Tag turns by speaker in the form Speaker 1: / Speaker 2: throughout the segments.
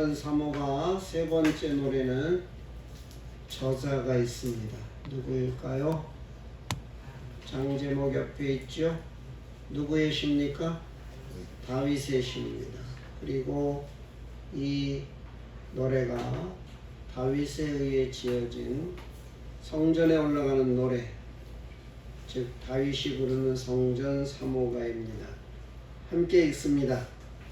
Speaker 1: 3호가 세 번째 노래는 저자가 있습니다. 누구일까요? 장제목 옆에 있죠? 누구의 시입니까? 다윗의 시입니다. 그리고 이 노래가 다윗에 의해 지어진 성전에 올라가는 노래, 즉 다윗이 부르는 성전 3호가입니다. 함께 읽습니다.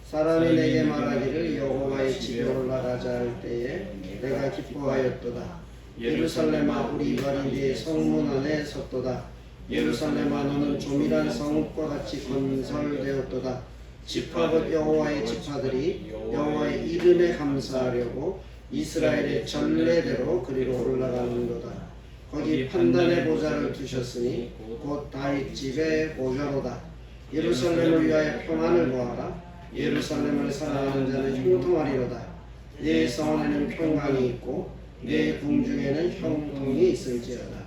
Speaker 1: 사람이 내게 말하기를 여호와의 집에 올라가자 할 때에 내가 기뻐하였도다. 예루살렘아, 우리 발이 네 성문 안에 섰도다. 예루살렘아, 너는 조밀한 성읍과 같이 건설되었도다. 지파곧 여호와의 지파들이 여호와의 이름에 감사하려고 이스라엘의 전례대로 그리로 올라가는도다. 거기 판단의 보좌를 두셨으니 곧 다윗 집의 보좌로다. 예루살렘을 위하여 평안을 구하라. 예루살렘을 사랑하는 자는 형통하리로다. 네 성안에는 평강이 있고 네 궁중에는 형통이 있을지어다.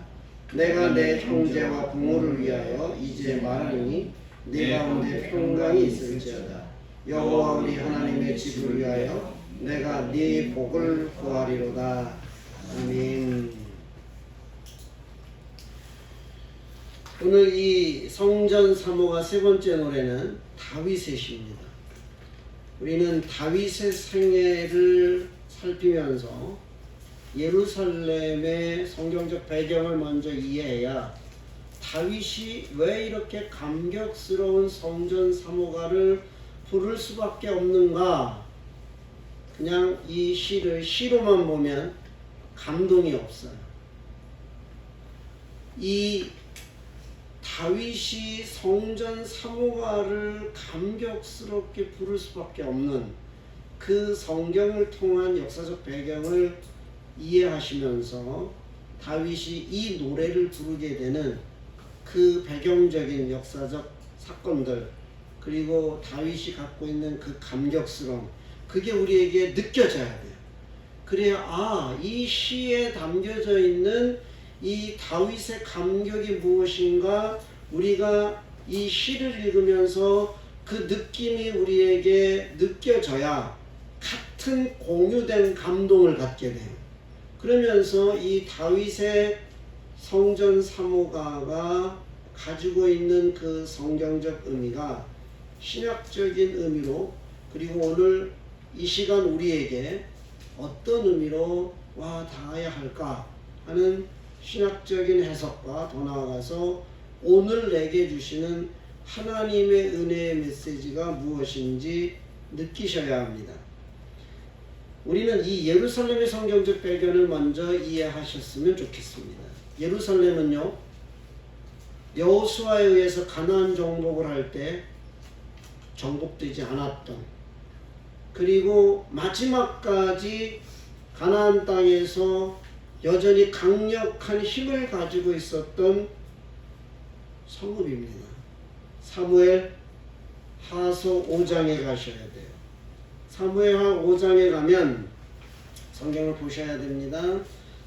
Speaker 1: 내가 내 형제와 부모를 위하여 이제 말하니 네 가운데 평강이 있을지어다. 여호와 우리 하나님의 집을 위하여 내가 네 복을 구하리로다. 아멘. 오늘 이 성전 3호가 세 번째 노래는 다윗의 시입니다. 우리는 다윗의 생애를 살피면서 예루살렘의 성경적 배경을 먼저 이해해야 다윗이 왜 이렇게 감격스러운 성전 3호가를 부를 수밖에 없는가. 그냥 이 시를 시로만 보면 감동이 없어요. 이 다윗이 성전 3호가를 감격스럽게 부를 수밖에 없는 그 성경을 통한 역사적 배경을 이해하시면서 다윗이 이 노래를 부르게 되는 그 배경적인 역사적 사건들, 그리고 다윗이 갖고 있는 그 감격스러움, 그게 우리에게 느껴져야 돼요. 그래야 이 시에 담겨져 있는 이 다윗의 감격이 무엇인가, 우리가 이 시를 읽으면서 그 느낌이 우리에게 느껴져야 같은 공유된 감동을 갖게 돼요. 그러면서 이 다윗의 성전 3호가가 가지고 있는 그 성경적 의미가 신학적인 의미로, 그리고 오늘 이 시간 우리에게 어떤 의미로 와 닿아야 할까 하는 신학적인 해석과 더 나아가서 오늘 내게 주시는 하나님의 은혜의 메시지가 무엇인지 느끼셔야 합니다. 우리는 이 예루살렘의 성경적 배경을 먼저 이해하셨으면 좋겠습니다. 예루살렘은요, 여호수아에 의해서 가나안 정복을 할 때 정복되지 않았던, 그리고 마지막까지 가나안 땅에서 여전히 강력한 힘을 가지고 있었던 성읍입니다. 사무엘 하서 5장에 가셔야 돼요. 사무엘하 5장에 가면 성경을 보셔야 됩니다.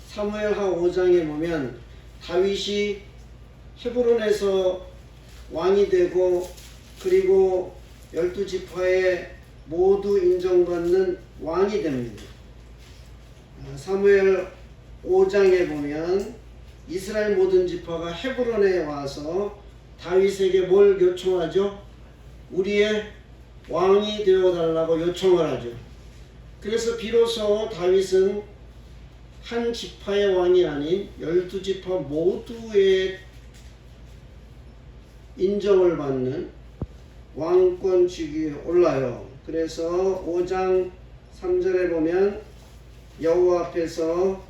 Speaker 1: 사무엘하 5장에 보면 다윗이 헤브론에서 왕이 되고, 그리고 12지파에 모두 인정받는 왕이 됩니다. 사무엘 5장에 보면 이스라엘 모든 지파가 헤브론에 와서 다윗에게 뭘 요청하죠? 우리의 왕이 되어달라고 요청을 하죠. 그래서 비로소 다윗은 한 지파의 왕이 아닌 12지파 모두의 인정을 받는 왕권 직위에 올라요. 그래서 5장 3절에 보면 여호와 앞에서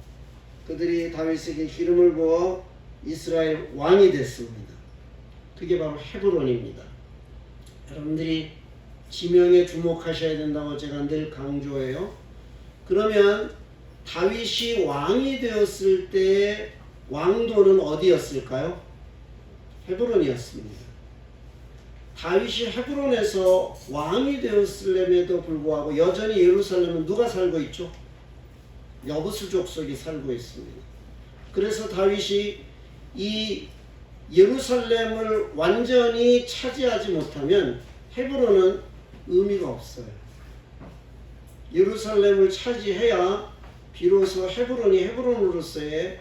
Speaker 1: 그들이 다윗에게 기름을 부어 이스라엘 왕이 됐습니다. 그게 바로 헤브론입니다. 여러분들이 지명에 주목하셔야 된다고 제가 늘 강조해요. 그러면 다윗이 왕이 되었을 때 왕도는 어디였을까요? 헤브론이었습니다. 다윗이 헤브론에서 왕이 되었음에도 불구하고 여전히 예루살렘은 누가 살고 있죠? 여부수 족속이 살고 있습니다. 그래서 다윗이 이 예루살렘을 완전히 차지하지 못하면 헤브론은 의미가 없어요. 예루살렘을 차지해야 비로소 헤브론이 헤브론으로서의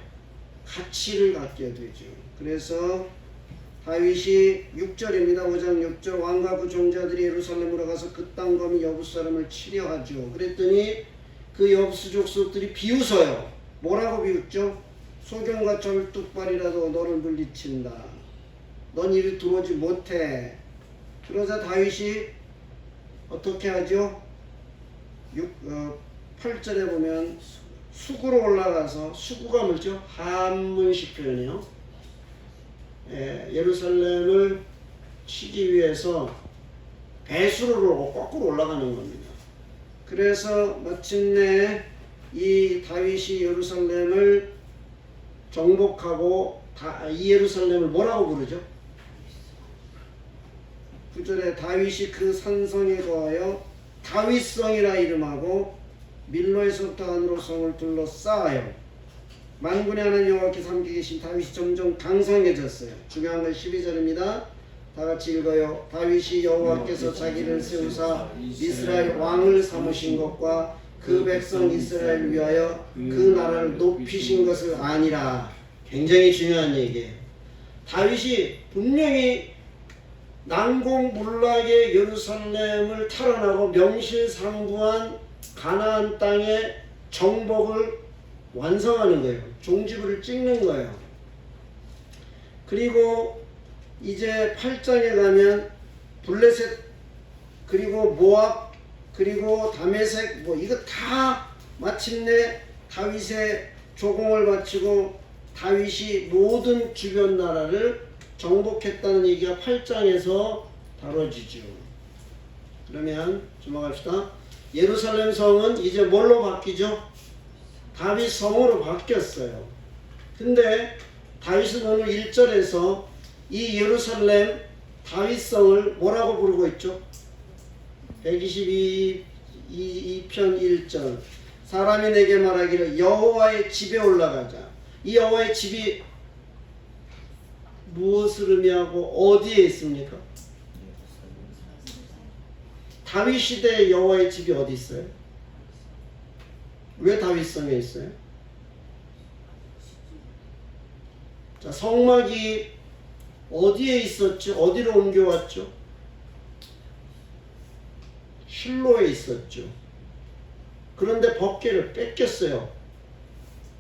Speaker 1: 가치를 갖게 되죠. 그래서 다윗이 6절입니다. 5장 6절 왕과 그 종자들이 예루살렘으로 가서 그 땅 거민 여부스 사람을 치려 하죠. 그랬더니 그 여부스 족속들이 비웃어요. 뭐라고 비웃죠? 소경과 절뚝발이라도 너를 물리친다. 넌 이리 들어오지 못해. 그러자 다윗이 어떻게 하죠? 8절에 보면 수구로 올라가서, 수구가 뭐죠? 한문식 표현이요. 예루살렘을 치기 위해서 배수로로 거꾸로 올라가는 겁니다. 그래서 마침내 이 다윗이 예루살렘을 정복하고 이 예루살렘을 뭐라고 부르죠? 9절에 다윗이 그 산성에 거하여 다윗성이라 이름하고 밀로에서부터 안으로 성을 둘러싸아요. 만군의 하나님 여호와께서 함께 계신 다윗이 점점 강성해졌어요. 중요한 건 12절입니다. 다 같이 읽어요. 다윗이 여호와께서 자기를 세우사 이스라엘 왕을 삼으신 것과 그 백성 이스라엘을 위하여 그 나라를 높이신 것을 아니라. 굉장히 중요한 얘기예요. 다윗이 분명히 난공불락의 예루살렘을 탈환하고 명실상부한 가나안 땅의 정복을 완성하는 거예요. 종지부를 찍는 거예요. 그리고 이제 8장에 가면 블레셋, 그리고 모압, 그리고 다메섹, 이거 다 마침내 다윗의 조공을 마치고 다윗이 모든 주변 나라를 정복했다는 얘기가 8장에서 다뤄지죠. 그러면 넘어갑시다. 예루살렘 성은 이제 뭘로 바뀌죠? 다윗 성으로 바뀌었어요. 근데 다윗은 오늘 1절에서 이 예루살렘 다윗 성을 뭐라고 부르고 있죠? 122편 1절. 사람이 내게 말하기를 여호와의 집에 올라가자. 이 여호와의 집이 무엇을 의미하고 어디에 있습니까? 다윗 시대의 여호와의 집이 어디 있어요? 왜 다윗성에 있어요? 자, 성막이 어디에 있었죠? 어디로 옮겨왔죠? 실로에 있었죠. 그런데 법궤를 뺏겼어요.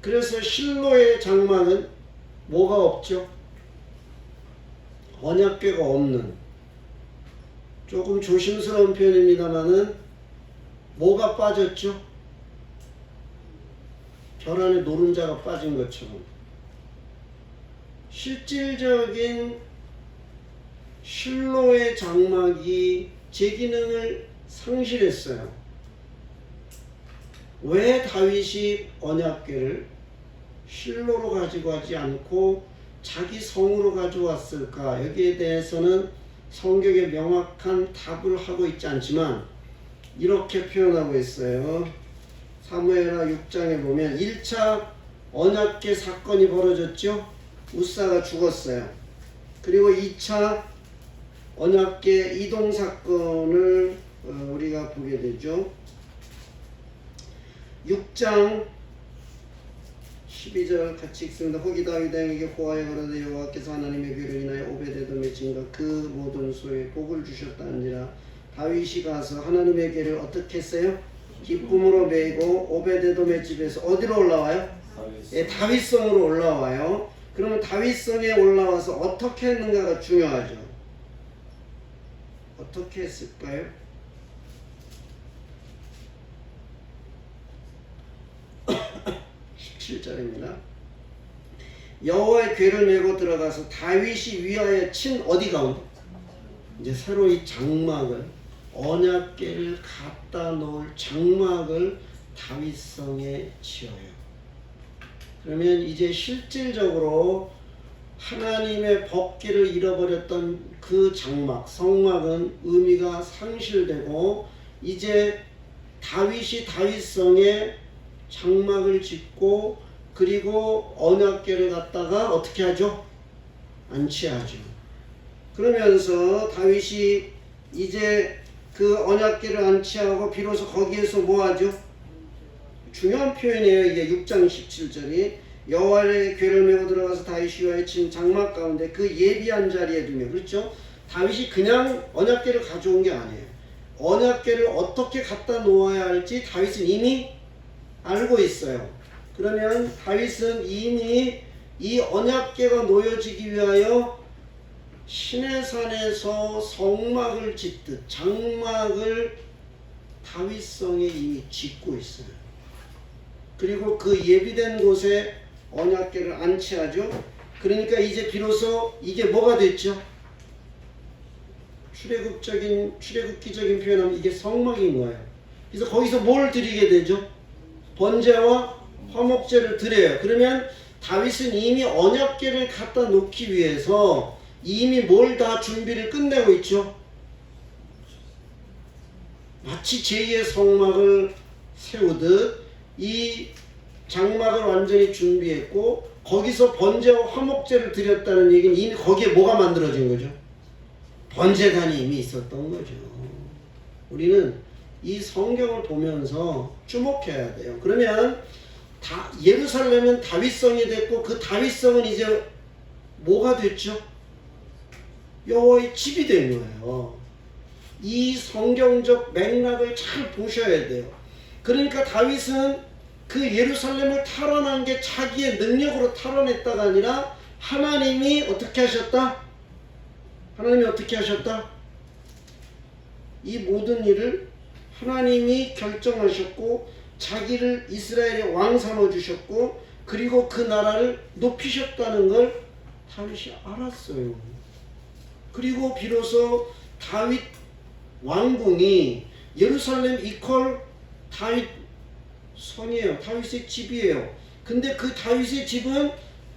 Speaker 1: 그래서 실로의 장막은 뭐가 없죠? 언약궤가 없는, 조금 조심스러운 표현입니다만은 뭐가 빠졌죠? 별 안에 노른자가 빠진 것처럼 실질적인 실로의 장막이 제 기능을 상실했어요. 왜 다윗이 언약궤를 실로로 가지고 가지 않고 자기 성으로 가져왔을까? 여기에 대해서는 성경에 명확한 답을 하고 있지 않지만 이렇게 표현하고 있어요. 사무엘하 6장에 보면 1차 언약궤 사건이 벌어졌죠. 우사가 죽었어요. 그리고 2차 언약궤 이동 사건을 우리가 보게 되죠. 6장 12절 같이 읽습니다. 후기 다윗에게 고하여 가로되 여호와께서 하나님의 귀를 인하여 오베데돔의 진과 그 모든 소에 복을 주셨다느니라. 다윗이 가서 하나님의 궤를 어떻게 했어요? 기쁨으로 메이고 오베데돔의 집에서 어디로 올라와요? 다윗성으로 올라와요. 그러면 다윗성에 올라와서 어떻게 했는가가 중요하죠. 어떻게 했을까요? 17절입니다. 여호와의 궤를 메고 들어가서 다윗이 위하여 친 어디 가운데? 이제 새로 이 장막을, 언약궤를 갖다 놓을 장막을 다윗성에 지어요. 그러면 이제 실질적으로 하나님의 법궤를 잃어버렸던 그 장막, 성막은 의미가 상실되고 이제 다윗이 다윗성에 장막을 짓고 그리고 언약궤를 갖다가 어떻게 하죠? 안치하죠. 그러면서 다윗이 이제 그 그 언약궤를 안치하고 비로소 거기에서 뭐하죠? 중요한 표현이에요. 이게 6장 17절이 여호와의 궤를 메고 들어가서 다윗이 위하여 친 장막 가운데 그 예비한 자리에 두며, 그렇죠? 다윗이 그냥 언약궤를 가져온 게 아니에요. 언약궤를 어떻게 갖다 놓아야 할지 다윗은 이미 알고 있어요. 그러면 다윗은 이미 이 언약궤가 놓여지기 위하여 시내산에서 성막을 짓듯 장막을 다윗성에 이미 짓고 있어요. 그리고 그 예비된 곳에 언약궤를 안치하죠. 그러니까 이제 비로소 이게 뭐가 됐죠? 출애굽기적인 표현하면 이게 성막인 거예요. 그래서 거기서 뭘 드리게 되죠? 번제와 화목제를 드려요. 그러면 다윗은 이미 언약궤를 갖다 놓기 위해서 이미 뭘 다 준비를 끝내고 있죠. 마치 제2의 성막을 세우듯 이 장막을 완전히 준비했고 거기서 번제와 화목제를 드렸다는 얘기는 이미 거기에 뭐가 만들어진 거죠? 번제단이 이미 있었던 거죠. 우리는 이 성경을 보면서 주목해야 돼요. 그러면 예루살렘은 다윗성이 됐고 그 다윗성은 이제 뭐가 됐죠? 여호와의 집이 된 거예요. 이 성경적 맥락을 잘 보셔야 돼요. 그러니까 다윗은 그 예루살렘을 탈환한 게 자기의 능력으로 탈환했다가 아니라 하나님이 어떻게 하셨다? 하나님이 어떻게 하셨다? 이 모든 일을 하나님이 결정하셨고 자기를 이스라엘의 왕 삼아주셨고 그리고 그 나라를 높이셨다는 걸 다윗이 알았어요. 그리고 비로소 다윗 왕궁이 예루살렘 이퀄 다윗 성이에요. 다윗의 집이에요. 근데 그 다윗의 집은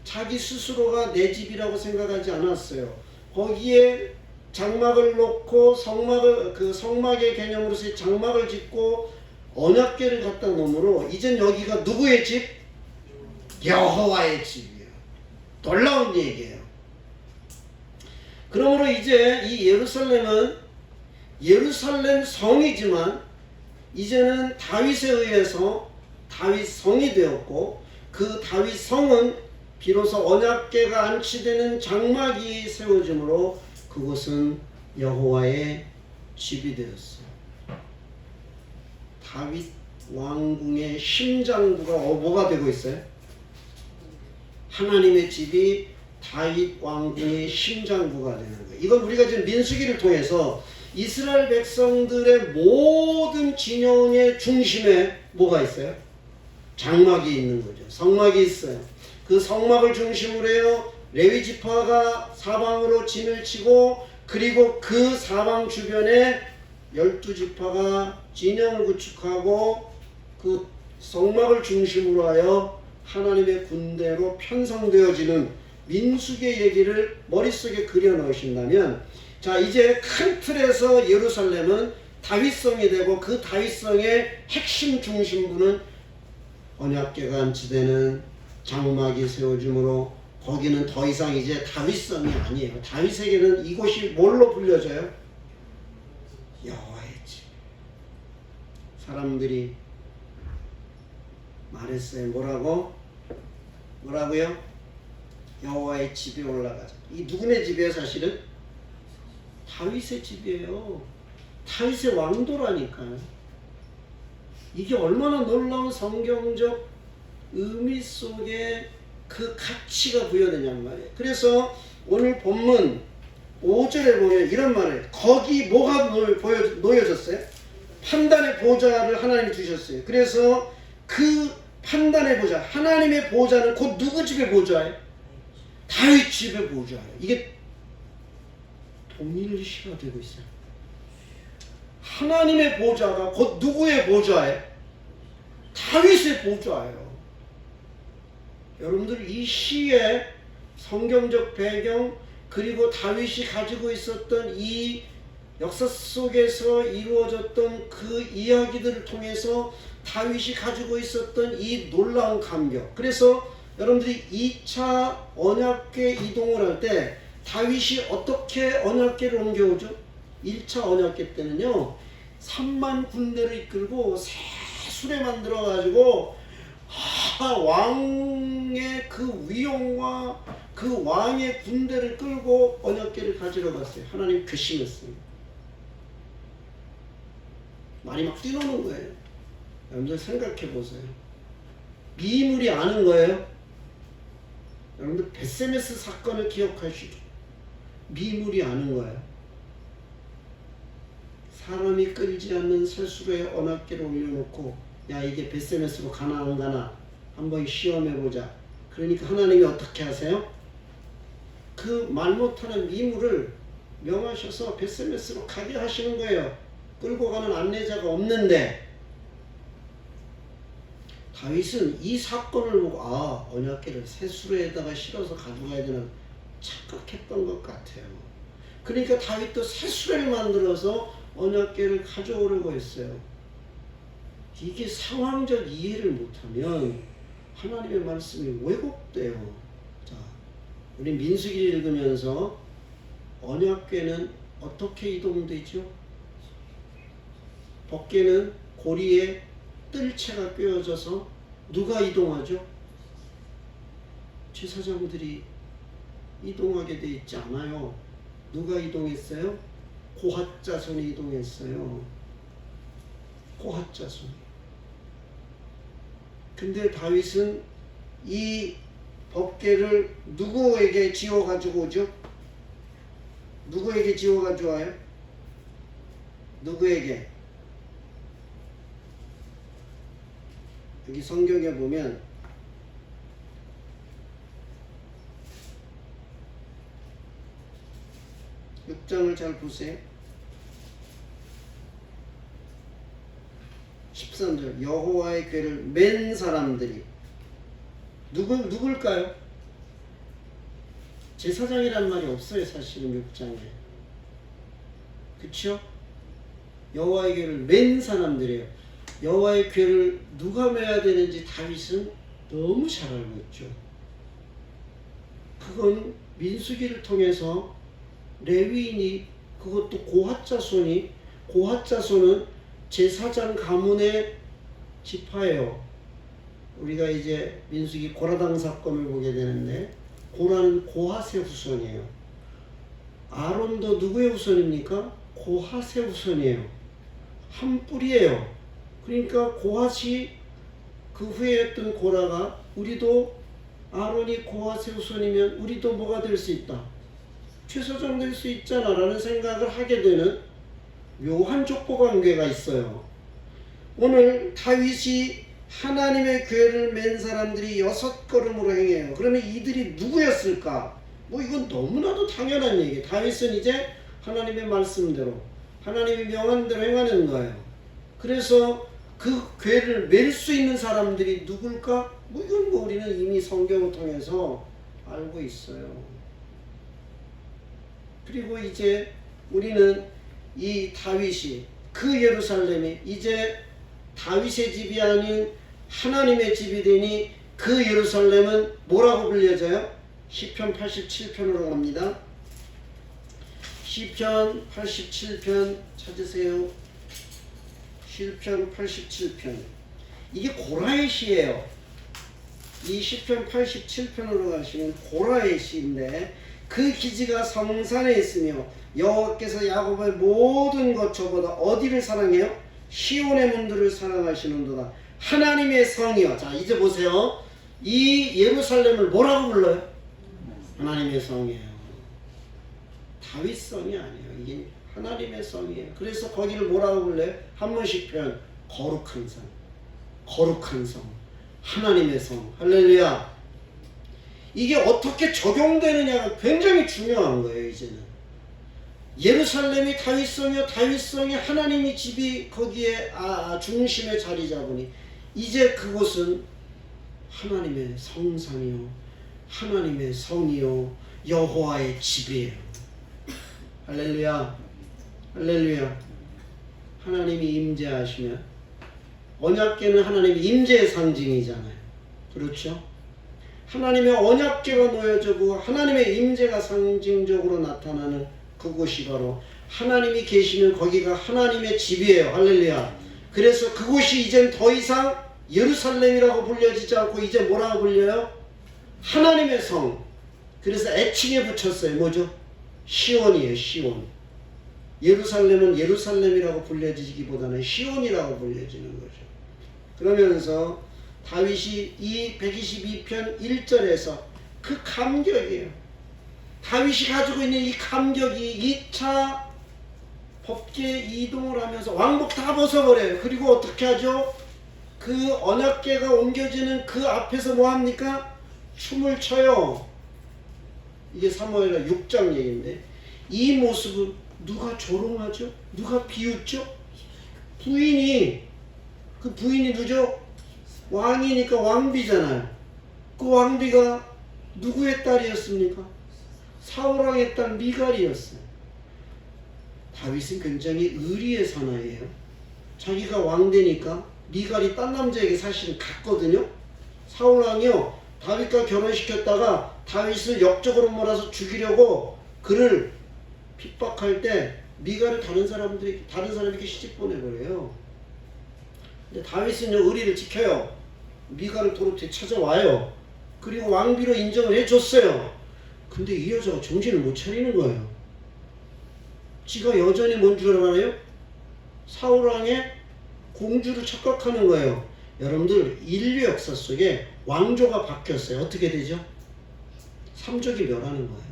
Speaker 1: 자기 스스로가 내 집이라고 생각하지 않았어요. 거기에 장막을 놓고 성막의 개념으로서 장막을 짓고 언약궤를 갖다 놓으므로 이젠 여기가 누구의 집? 여호와의 집이에요. 놀라운 얘기예요. 그러므로 이제 이 예루살렘은 예루살렘 성이지만 이제는 다윗에 의해서 다윗 성이 되었고 그 다윗 성은 비로소 언약궤가 안치되는 장막이 세워지므로 그곳은 여호와의 집이 되었어요. 다윗 왕궁의 심장부가 뭐가 되고 있어요? 하나님의 집이 다윗 왕궁의 심장부가 되는 거예요. 이건 우리가 지금 민수기를 통해서 이스라엘 백성들의 모든 진영의 중심에 뭐가 있어요? 장막이 있는 거죠. 성막이 있어요. 그 성막을 중심으로 해요. 레위 지파가 사방으로 진을 치고 그리고 그 사방 주변에 12지파가 진영을 구축하고 그 성막을 중심으로 하여 하나님의 군대로 편성되어지는 민수기의 얘기를 머릿속에 그려 넣으신다면 자 이제 큰 틀에서 예루살렘은 다윗성이 되고 그 다윗성의 핵심 중심부는 언약궤가 안치되는 장막이 세워지므로 거기는 더 이상 이제 다윗성이 아니에요. 다윗에게는 이곳이 뭘로 불려져요? 여호와의 집. 사람들이 말했어요. 뭐라고요? 여호와의 집에 올라가자. 이 누구네 집이에요 사실은? 다윗의 집이에요. 다윗의 왕도라니까요. 이게 얼마나 놀라운 성경적 의미 속에 그 가치가 부여되냐는 말이에요. 그래서 오늘 본문 5절에 보면 이런 말을 거기 뭐가 놓여졌어요? 판단의 보좌를 하나님이 두셨어요. 그래서 그 판단의 보좌, 하나님의 보좌는 곧 누구 집의 보좌예요? 다윗 집의 보좌예요. 이게 동일시가 되고 있어요. 하나님의 보좌가 곧 누구의 보좌예요? 다윗의 보좌예요. 여러분들 이 시의 성경적 배경 그리고 다윗이 가지고 있었던 이 역사 속에서 이루어졌던 그 이야기들을 통해서 다윗이 가지고 있었던 이 놀라운 감격. 그래서 여러분들이 2차 언약궤 이동을 할 때 다윗이 어떻게 언약궤를 옮겨오죠? 1차 언약궤 때는요 3만 군대를 이끌고 세술에 만들어가지고 왕의 그 위용과 그 왕의 군대를 끌고 언약궤를 가지러 갔어요. 하나님 괘씸했습니다. 말이 막 뛰노는 거예요. 여러분들 생각해 보세요. 미물이 아는 거예요. 여러분들 벳세메스 사건을 기억하시죠. 미물이 아는 거예요. 사람이 끌지 않는 새수로에 언약궤를 올려놓고 야 이게 벳세메스로 가나 안 가나 한번 시험해보자. 그러니까 하나님이 어떻게 하세요? 그 말 못하는 미물을 명하셔서 벳세메스로 가게 하시는 거예요. 끌고 가는 안내자가 없는데 다윗은 이 사건을 보고 언약궤를 새수로에다가 실어서 가져가야 되나 착각했던 것 같아요. 그러니까 다윗도 새수로를 만들어서 언약궤를 가져오려고 했어요. 이게 상황적 이해를 못하면 하나님의 말씀이 왜곡돼요. 자, 우리 민수기를 읽으면서 언약궤는 어떻게 이동되죠? 법궤는 고리에 뜰채가 꿰어져서 누가 이동하죠? 제사장들이 이동하게 돼 있지 않아요. 누가 이동했어요? 고핫 자손이 이동했어요. 고핫 자손. 근데 다윗은 이 법궤를 누구에게 지어 가지고 오죠? 누구에게 지어 가지고 와요? 누구에게? 여기 성경에 보면 육 6장을 잘 보세요. 13절 여호와의 궤를 맨 사람들이 누굴까요? 제사장이란 말이 없어요. 사실은 6장에. 그쵸? 여호와의 궤를 맨 사람들이에요. 여호와의 궤를 누가 메야 되는지 다윗은 너무 잘 알고 있죠. 그건 민수기를 통해서 레위인이 그것도 고핫 자손이 고핫 자손은 제사장 가문의 지파예요. 우리가 이제 민수기 고라당 사건을 보게 되는데 고라는 고핫의 후손이에요. 아론도 누구의 후손입니까? 고핫의 후손이에요. 한 뿌리예요. 그러니까 고핫이 그 후에 했던 고라가 우리도 아론이 고핫의 후손이면 우리도 뭐가 될 수 있다? 제사장 될 수 있잖아 라는 생각을 하게 되는 묘한 족보관계가 있어요. 오늘 다윗이 하나님의 궤를 맨 사람들이 6걸음으로 행해요. 그러면 이들이 누구였을까? 뭐 이건 너무나도 당연한 얘기예요. 다윗은 이제 하나님의 말씀대로 하나님의 명한 대로 행하는 거예요. 그래서 그 궤를 맬 수 있는 사람들이 누굴까? 뭐 이건 뭐 우리는 이미 성경을 통해서 알고 있어요. 그리고 이제 우리는 이 다윗이 그 예루살렘이 이제 다윗의 집이 아닌 하나님의 집이 되니 그 예루살렘은 뭐라고 불려져요? 시편 87편으로 갑니다. 시편 87편 찾으세요. 시편 87편. 이게 고라의 시예요. 이 시편 87편으로 가시면 고라의 시인데 그 기지가 성산에 있으며 여호와께서 야곱의 모든 것처보다 어디를 사랑해요? 시온의 문들을 사랑하시는도다. 하나님의 성이요. 자 이제 보세요. 이 예루살렘을 뭐라고 불러요? 하나님의 성이에요. 다윗 성이 아니에요. 이게 하나님의 성이에요. 그래서 거기를 뭐라고 불러요? 한문식 표현 거룩한 성. 거룩한 성. 하나님의 성. 할렐루야. 이게 어떻게 적용되느냐가 굉장히 중요한 거예요. 이제는 예루살렘이 다윗성이요 다윗성이 하나님의 집이 거기에 중심에 자리 잡으니 이제 그곳은 하나님의 성산이요 하나님의 성이요 여호와의 집이에요. 할렐루야. 할렐루야. 하나님이 임재하시면 언약궤는 하나님의 임재의 상징이잖아요. 그렇죠? 하나님의 언약궤가 놓여지고 하나님의 임재가 상징적으로 나타나는 그곳이 바로 하나님이 계시면 거기가 하나님의 집이에요. 할렐루야. 그래서 그곳이 이젠 더 이상 예루살렘이라고 불려지지 않고 이제 뭐라고 불려요? 하나님의 성. 그래서 애칭에 붙였어요. 뭐죠? 시온이에요. 시온. 예루살렘은 예루살렘이라고 불려지기보다는 시온이라고 불려지는 거죠. 그러면서 다윗이 이 122편 1절에서 그 감격이에요. 다윗이 가지고 있는 이 감격이 2차 법계 이동을 하면서 왕복 다 벗어버려요. 그리고 어떻게 하죠? 그 언약궤가 옮겨지는 그 앞에서 뭐합니까? 춤을 춰요. 이게 사무엘하 6장 얘기인데 이 모습을 누가 조롱하죠? 누가 비웃죠? 부인이. 그 부인이 누죠? 왕이니까 왕비잖아요. 그 왕비가 누구의 딸이었습니까? 사울왕의 딸 미갈이었어요. 다윗은 굉장히 의리의 사나이예요. 자기가 왕 되니까 미갈이 딴 남자에게 사실은 갔거든요. 사울왕이요, 다윗과 결혼시켰다가 다윗을 역적으로 몰아서 죽이려고 그를 핍박할 때 미갈을 다른 사람에게 시집 보내버려요. 근데 다윗은요, 의리를 지켜요. 미갈을 도로 되찾아와요. 그리고 왕비로 인정을 해줬어요. 근데 이 여자가 정신을 못 차리는 거예요. 지가 여전히 뭔 줄 알아요? 사울왕의 공주를 착각하는 거예요. 여러분들, 인류 역사 속에 왕조가 바뀌었어요. 어떻게 되죠? 삼족이 멸하는 거예요.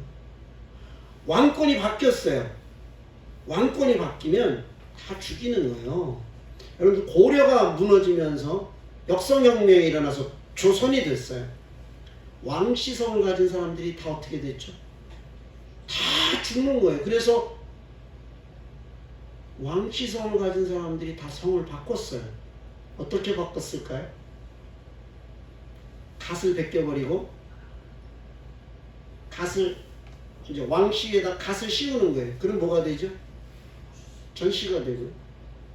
Speaker 1: 왕권이 바뀌었어요. 왕권이 바뀌면 다 죽이는 거예요. 여러분들, 고려가 무너지면서 역성혁명이 일어나서 조선이 됐어요. 왕시성을 가진 사람들이 다 어떻게 됐죠? 다 죽는 거예요. 그래서 왕시성을 가진 사람들이 다 성을 바꿨어요. 어떻게 바꿨을까요? 갓을 벗겨버리고 이제 왕시에다 갓을 씌우는 거예요. 그럼 뭐가 되죠? 전시가 되고요.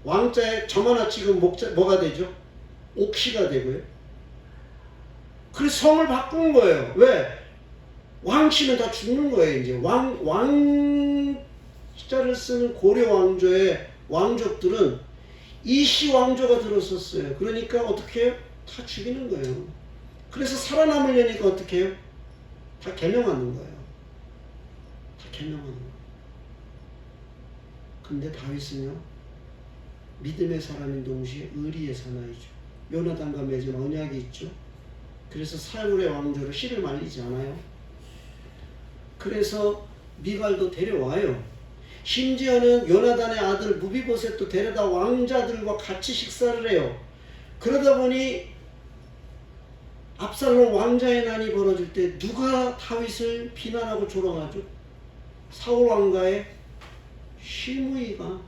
Speaker 1: 왕자에 점 하나 찍으면 뭐가 되죠? 옥시가 되고요. 그래서 성을 바꾼 거예요. 왜? 왕씨는 다 죽는 거예요. 이제 왕자를 쓰는 고려 왕조의 왕족들은 이씨 왕조가 들었었어요. 그러니까 어떻게 해요? 다 죽이는 거예요. 그래서 살아남으려니까 어떻게 해요? 다 개명하는 거예요. 다 개명하는 거예요. 근데 다윗은요, 믿음의 사람인 동시에 의리의 사나이죠. 요나단과 맺은 언약이 있죠. 그래서 사울의 왕조를 씨를 말리지 않아요. 그래서 미갈도 데려와요. 심지어는 요나단의 아들 무비보셋도 데려다 왕자들과 같이 식사를 해요. 그러다 보니 압살롬 왕자의 난이 벌어질 때 누가 다윗을 비난하고 조롱하죠? 사울 왕가의 시므이가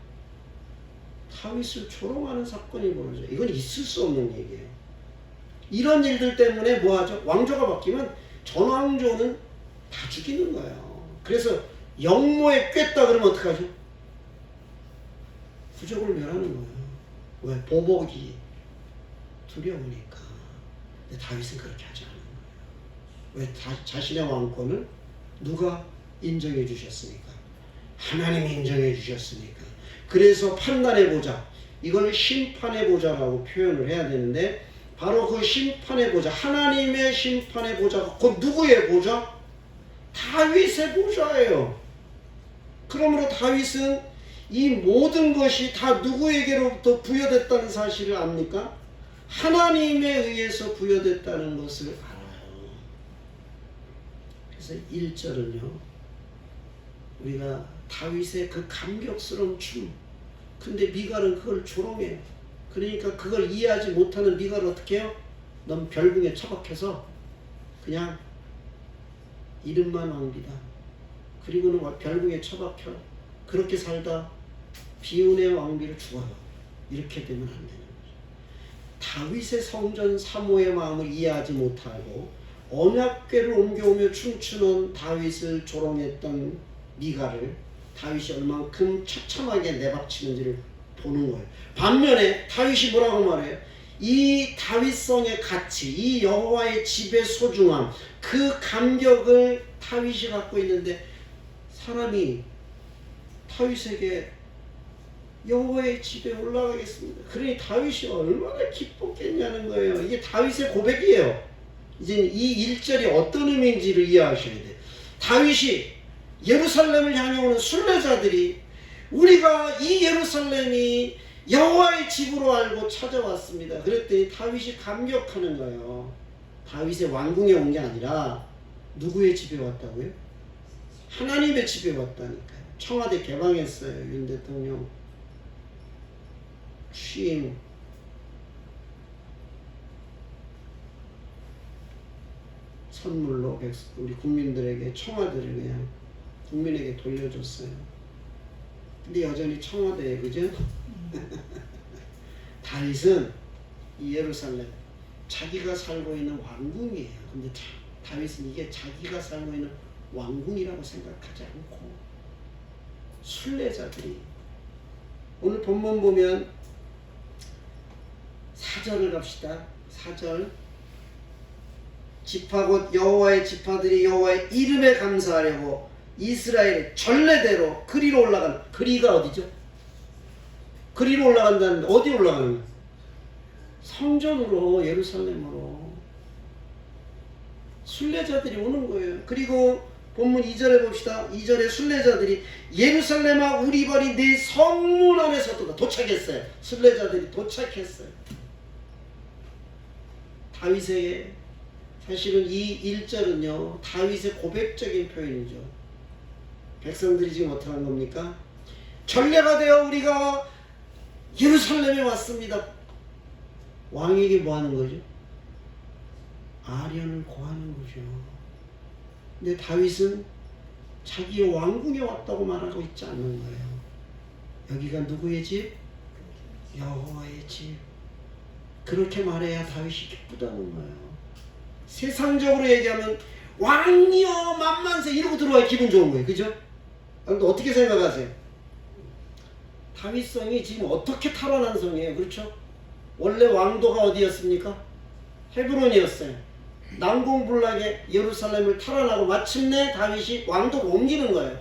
Speaker 1: 다윗을 조롱하는 사건이 벌어져요. 이건 있을 수 없는 얘기예요. 이런 일들 때문에 뭐하죠? 왕조가 바뀌면 전 왕조는 다 죽이는 거예요. 그래서 영모에 꿰다 그러면 어떡하죠? 부족을 멸하는 거예요. 왜? 보복이 두려우니까. 근데 다윗은 그렇게 하지 않는 거예요. 왜? 자신의 왕권을 누가 인정해 주셨으니까. 하나님이 인정해 주셨으니까. 그래서 판단의 보좌, 이걸 심판의 보좌라고 표현을 해야 되는데, 바로 그 심판의 보좌, 하나님의 심판의 보좌가 곧 누구의 보좌? 다윗의 보좌예요. 그러므로 다윗은 이 모든 것이 다 누구에게로부터 부여됐다는 사실을 압니까? 하나님에 의해서 부여됐다는 것을 알아요. 그래서 1절은요, 우리가 다윗의 그 감격스러운 춤, 근데 미갈은 그걸 조롱해요. 그러니까 그걸 이해하지 못하는 미갈을 어떻게 해요? 넌 별궁에 처박혀서 그냥 이름만 왕비다. 그리고는 별궁에 처박혀 그렇게 살다 비운의 왕비로 죽어요. 이렇게 되면 안 되는 거죠. 다윗의 성전 사모의 마음을 이해하지 못하고 언약궤를 옮겨오며 춤추는 다윗을 조롱했던 미갈을 다윗이 얼만큼 처참하게 내박치는지를 보는 거예요. 반면에 다윗이 뭐라고 말해요? 이 다윗성의 가치, 이 여호와의 집의 소중함, 그 감격을 다윗이 갖고 있는데 사람이 다윗에게 여호와의 집에 올라가겠습니다. 그러니 다윗이 얼마나 기뻤겠냐는 거예요. 이게 다윗의 고백이에요. 이제 이 1절이 어떤 의미인지를 이해하셔야 돼요. 다윗이 예루살렘을 향해 오는 순례자들이 우리가 이 예루살렘이 여호와의 집으로 알고 찾아왔습니다. 그랬더니 다윗이 감격하는 거예요. 다윗의 왕궁에 온 게 아니라 누구의 집에 왔다고요? 하나님의 집에 왔다니까요. 청와대 개방했어요. 윤 대통령 취임 선물로 우리 국민들에게 청와대를 그냥 국민에게 돌려줬어요. 근데 여전히 청와대에, 그죠? 다윗은 이 예루살렘 자기가 살고 있는 왕궁이에요. 근데 다윗은 이게 자기가 살고 있는 왕궁이라고 생각하지 않고 순례자들이, 오늘 본문 보면 4절을 갑시다. 4절. 지파 곧 여호와의 지파들이 여호와의 이름에 감사하려고 이스라엘의 전례대로 그리로 올라간, 그리가 어디죠? 그리로 올라간다는, 어디 올라가는 거예요? 성전으로, 예루살렘으로 순례자들이 오는 거예요. 그리고 본문 2절에 봅시다. 2절에 순례자들이 예루살렘아 우리 발이 네 성문 안에 섰도다. 도착했어요. 순례자들이 도착했어요. 다윗에게, 사실은 이 1절은요 다윗의 고백적인 표현이죠. 백성들이 지금 어떻게 한 겁니까? 전례가 되어 우리가 예루살렘에 왔습니다. 왕에게 뭐 하는 거죠? 아련을 고하는 거죠. 근데 다윗은 자기의 왕궁에 왔다고 말하고 있지 않는 거예요. 여기가 누구의 집? 여호와의 집. 그렇게 말해야 다윗이 기쁘다는 거예요. 세상적으로 얘기하면 왕이여 만만세 이러고 들어와야 기분 좋은 거예요. 그죠? 여러분들 어떻게 생각하세요? 다윗성이 지금 어떻게 탈환한 성이에요? 그렇죠? 원래 왕도가 어디였습니까? 헤브론이었어요. 난공불락에 예루살렘을 탈환하고 마침내 다윗이 왕도를 옮기는 거예요.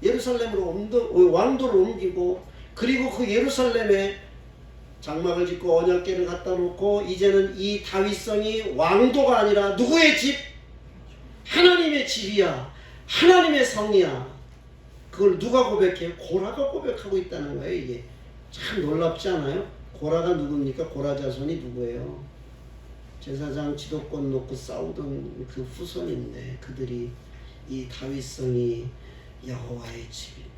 Speaker 1: 예루살렘으로 왕도를 옮기고, 그리고 그 예루살렘에 장막을 짓고 언약궤를 갖다 놓고, 이제는 이 다윗성이 왕도가 아니라 누구의 집? 하나님의 집이야. 하나님의 성이야. 그걸 누가 고백해요? 고라가 고백하고 있다는 거예요. 이게 참 놀랍지 않아요? 고라가 누굽니까? 고라 자손이 누구예요? 제사장 지도권 놓고 싸우던 그 후손인데, 그들이 이 다윗성이 여호와의 집입니다.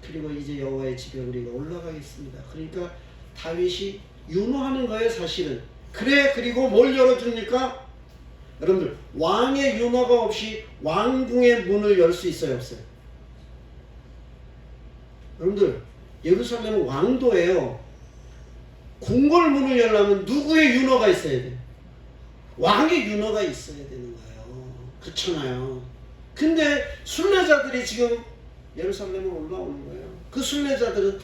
Speaker 1: 그리고 이제 여호와의 집에 우리가 올라가겠습니다. 그러니까 다윗이 윤호하는 거예요, 사실은. 그래, 그리고 뭘 열어줍니까? 여러분들, 왕의 윤호가 없이 왕궁의 문을 열 수 있어요, 없어요? 여러분들, 예루살렘은 왕도예요. 궁궐 문을 열려면 누구의 윤호가 있어야 돼요? 왕의 윤호가 있어야 되는 거예요. 그렇잖아요. 근데 순례자들이 지금 예루살렘에 올라오는 거예요. 그 순례자들은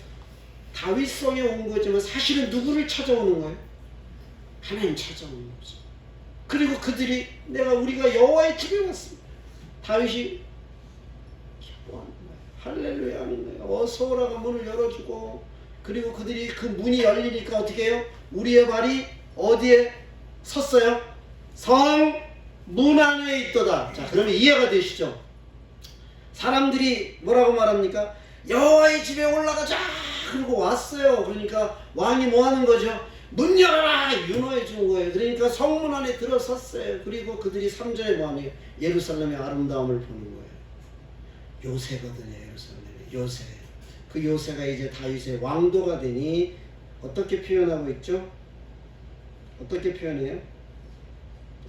Speaker 1: 다윗성에 온 거지만 사실은 누구를 찾아오는 거예요? 하나님 찾아오는 거죠. 그리고 그들이 우리가 여호와의 집에 왔습니다. 다윗이 기뻐하는 거예요. 할렐루야 하는 거예요. 어서 오라가 문을 열어주고, 그리고 그들이 그 문이 열리니까 어떻게 해요? 우리의 발이 어디에 섰어요? 성 문 안에 있도다. 자, 그러면 이해가 되시죠? 사람들이 뭐라고 말합니까? 여호와의 집에 올라가자. 그리고 왔어요. 그러니까 왕이 뭐 하는 거죠? 문 열어라! 윤호해 준 거예요. 그러니까 성문 안에 들어섰어요. 그리고 그들이 3절에 뭐 하네요? 예루살렘의 아름다움을 보는 거예요. 요새거든요. 예루살렘의 요새. 그 요새가 이제 다윗의 왕도가 되니 어떻게 표현하고 있죠? 어떻게 표현해요?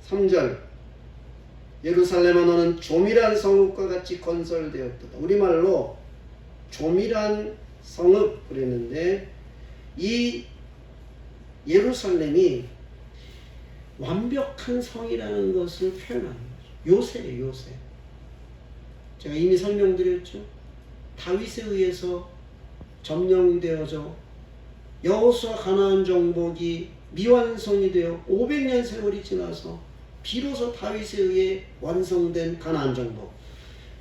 Speaker 1: 3절. 예루살렘아 너는 조밀한 성읍과 같이 건설되었도다. 우리말로 조밀한 성읍 그랬는데, 이 예루살렘이 완벽한 성이라는 것을 표현하는 거죠. 요새예요, 요새. 제가 이미 설명드렸죠. 다윗에 의해서 점령되어져 여호수아 가나안 정복이 미완성이 되어 500년 세월이 지나서 비로소 다윗에 의해 완성된 가나안 정복.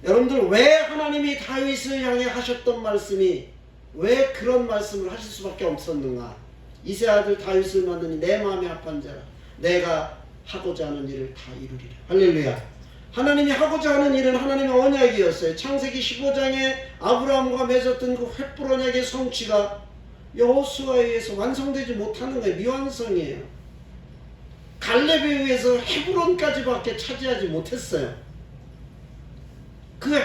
Speaker 1: 여러분들 왜 하나님이 다윗을 향해 하셨던 말씀이 왜 그런 말씀을 하실 수밖에 없었는가? 이세 아들 다윗을 만드니 내 마음에 합한 자라 내가 하고자 하는 일을 다 이루리라. 할렐루야. 하나님이 하고자 하는 일은 하나님의 언약이었어요. 창세기 15장에 아브라함과 맺었던 그 횃불 언약의 성취가 여호수아에 의해서 완성되지 못하는 거예요. 미완성이에요. 갈렙에 의해서 헤브론까지밖에 차지하지 못했어요. 그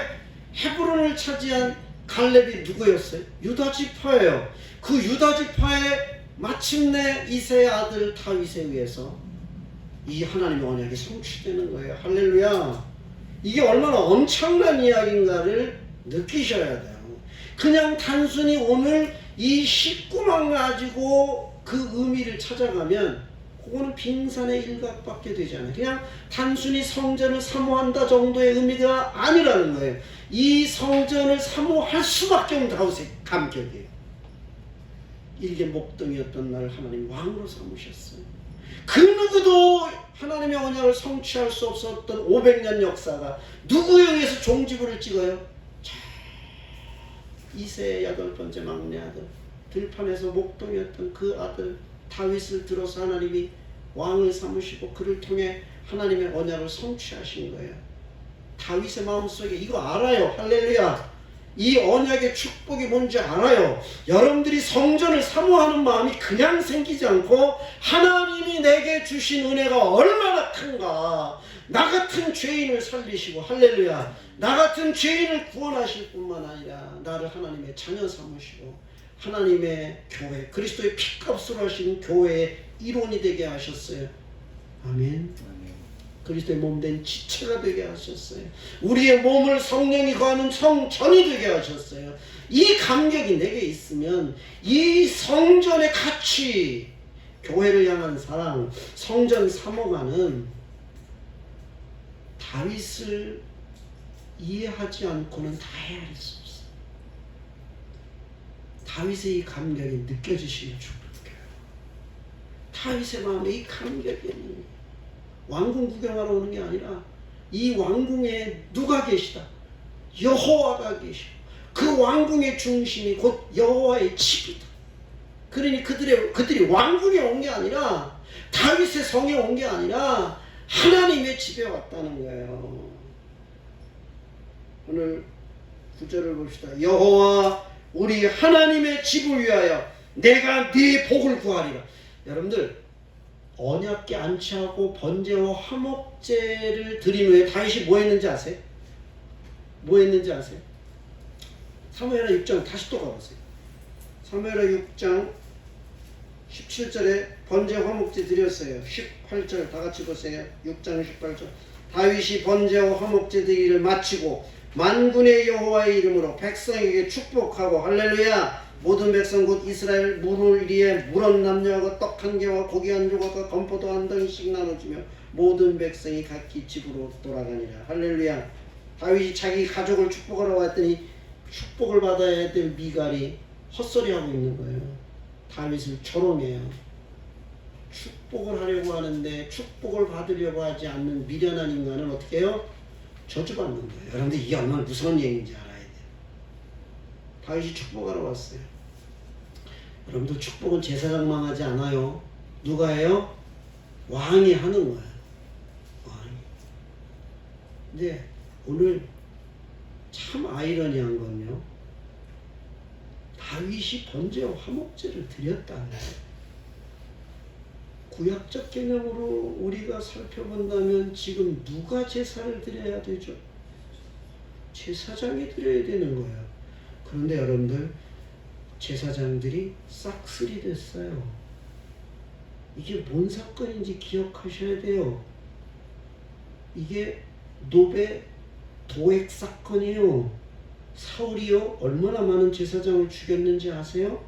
Speaker 1: 헤브론을 차지한 갈렙이 누구였어요? 유다 지파예요. 그 유다 지파의 마침내 이새의 아들 다윗에 의해서 이 하나님의 언약이 성취되는 거예요. 할렐루야. 이게 얼마나 엄청난 이야기인가를 느끼셔야 돼요. 그냥 단순히 오늘 이 19만 가지고 그 의미를 찾아가면 그거는 빙산의 일각밖에 되지 않아요. 그냥 단순히 성전을 사모한다 정도의 의미가 아니라는 거예요. 이 성전을 사모할 수밖에 없는 다윗의 감격이에요. 일개 목동이었던 나를 하나님 왕으로 삼으셨어요. 그 누구도 하나님의 언약을 성취할 수 없었던 500년 역사가 누구에 의해서 종지부를 찍어요? 자, 이새의 8번째 막내 아들, 들판에서 목동이었던 그 아들 다윗을 들어서 하나님이 왕을 삼으시고 그를 통해 하나님의 언약을 성취하신 거예요. 다윗의 마음속에 이거 알아요. 할렐루야. 이 언약의 축복이 뭔지 알아요. 여러분들이 성전을 사모하는 마음이 그냥 생기지 않고 하나님이 내게 주신 은혜가 얼마나 큰가. 나 같은 죄인을 살리시고 할렐루야. 나 같은 죄인을 구원하실 뿐만 아니라 나를 하나님의 자녀 삼으시고 하나님의 교회, 그리스도의 피값으로 하신 교회의 일원이 되게 하셨어요. 아멘. 그리스도의 몸된 지체가 되게 하셨어요. 우리의 몸을 성령이 거하는 성전이 되게 하셨어요. 이 감격이 내게 있으면 이 성전의 가치, 교회를 향한 사랑, 성전 사모가는 다윗을 이해하지 않고는 다 헤아릴 수 없어요. 다윗의 이 감격이 느껴지시길 축복해요. 다윗의 마음에 이 감격이 왕궁 구경하러 오는 게 아니라 이 왕궁에 누가 계시다? 여호와가 계시고 그 왕궁의 중심이 곧 여호와의 집이다. 그러니 그들이 왕궁에 온 게 아니라 다윗의 성에 온 게 아니라 하나님의 집에 왔다는 거예요. 오늘 9절을 봅시다. 여호와 우리 하나님의 집을 위하여 내가 네 복을 구하리라. 여러분들 언약궤 안치하고 번제와 화목제를 드린 후에 다윗이 뭐 했는지 아세요? 뭐 했는지 아세요? 사무엘하 6장 다시 또 가보세요. 사무엘하 6장 17절에 번제 화목제 드렸어요. 18절 다 같이 보세요. 6장 18절 다윗이 번제와 화목제 드리기를 마치고 만군의 여호와의 이름으로 백성에게 축복하고 할렐루야. 모든 백성 곧 이스라엘 물을 위에 물은 남녀하고 떡 한 개와 고기 한 조각과 건포도 한 덩이씩 나눠주며 모든 백성이 각기 집으로 돌아가니라. 할렐루야. 다윗이 자기 가족을 축복하러 왔더니 축복을 받아야 될 미갈이 헛소리하고 있는 거예요. 다윗을 조롱해요. 축복을 하려고 하는데 축복을 받으려고 하지 않는 미련한 인간은 어떻게 해요? 저주받는 거예요. 여러분들 이게 얼마나 무서운 얘기인지 알아야 돼요. 다윗이 축복하러 왔어요. 여러분들 축복은 제사장만 하지 않아요. 누가 해요? 왕이 하는 거예요. 왕이. 근데 오늘 참 아이러니한 건요. 다윗이 번제와 화목제를 드렸다는 거예요. 구약적 개념으로 우리가 살펴본다면 지금 누가 제사를 드려야 되죠? 제사장이 드려야 되는 거예요. 그런데 여러분들 제사장들이 싹쓸이 됐어요. 이게 뭔 사건인지 기억하셔야 돼요. 이게 노베 도액 사건이에요. 사울이요 얼마나 많은 제사장을 죽였는지 아세요?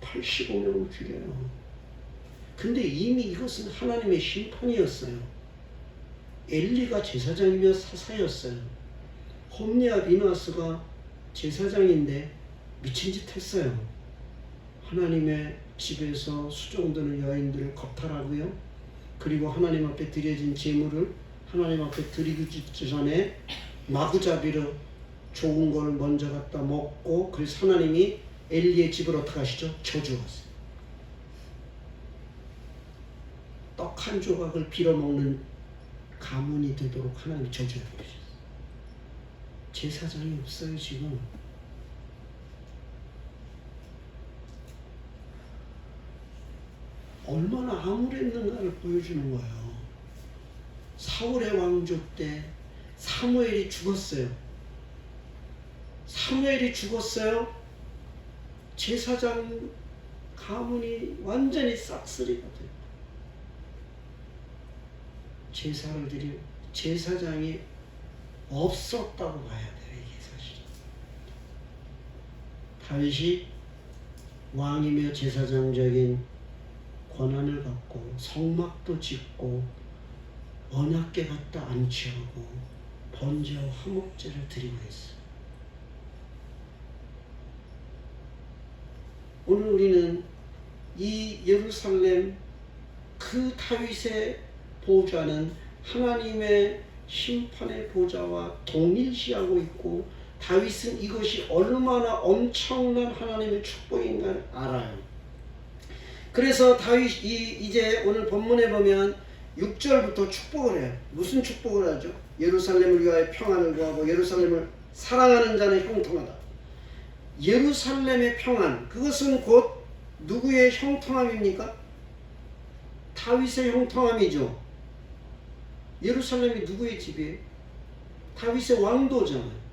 Speaker 1: 85명을 죽여요. 근데 이미 이것은 하나님의 심판이었어요. 엘리가 제사장이며 사사였어요. 홈리와 비누아스가 제사장인데 미친 짓 했어요. 하나님의 집에서 수종드는 여인들을 겁탈하고요. 그리고 하나님 앞에 드려진 제물을 하나님 앞에 드리기 전에 마구잡이로 좋은 걸 먼저 갖다 먹고, 그래서 하나님이 엘리의 집을 어떻게 하시죠? 저주하세요. 떡 한 조각을 빌어먹는 가문이 되도록 하나님이 저주해 버리셨어요. 제사장이 없어요 지금. 얼마나 암울했는가를 보여주는 거예요. 사울의 왕조 때 사무엘이 죽었어요. 사무엘이 죽었어요. 제사장 가문이 완전히 싹쓸이가 돼요. 제사를 드릴 제사장이 없었다고 봐야 돼요. 이게 사실. 다윗이 왕이며 제사장적인 권한을 갖고 성막도 짓고 언약궤 갖다 안치하고 번제와 화목제를 드리고 있어요. 오늘 우리는 이 예루살렘 그 다윗의 보좌는 하나님의 심판의 보좌와 동일시하고 있고, 다윗은 이것이 얼마나 엄청난 하나님의 축복인가를 알아요. 그래서 다윗이 이제 오늘 본문에 보면 6절부터 축복을 해요. 무슨 축복을 하죠? 예루살렘을 위하여 평안을 구하고 예루살렘을 사랑하는 자는 형통하다. 예루살렘의 평안, 그것은 곧 누구의 형통함입니까? 다윗의 형통함이죠. 예루살렘이 누구의 집이에요? 다윗의 왕도잖아요.